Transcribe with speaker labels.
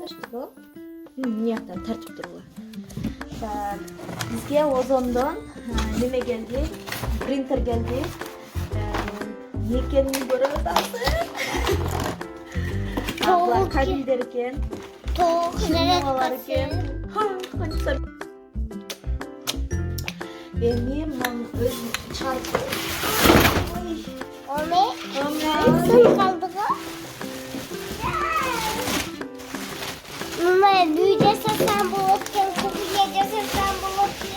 Speaker 1: Башка. Мияктан тартып тургула. Так, бизге Озондон неме келди? Принтер келди. Не экенин көрөбүз азыр. Алар кабелдер экен.
Speaker 2: Тоқ
Speaker 1: Алар экен. Канча. Эми мен өзүм чарп.
Speaker 2: Оме? Сын қалды ғой? Мама, үйде сатсан болып кен, көпірге сатсан болып кен.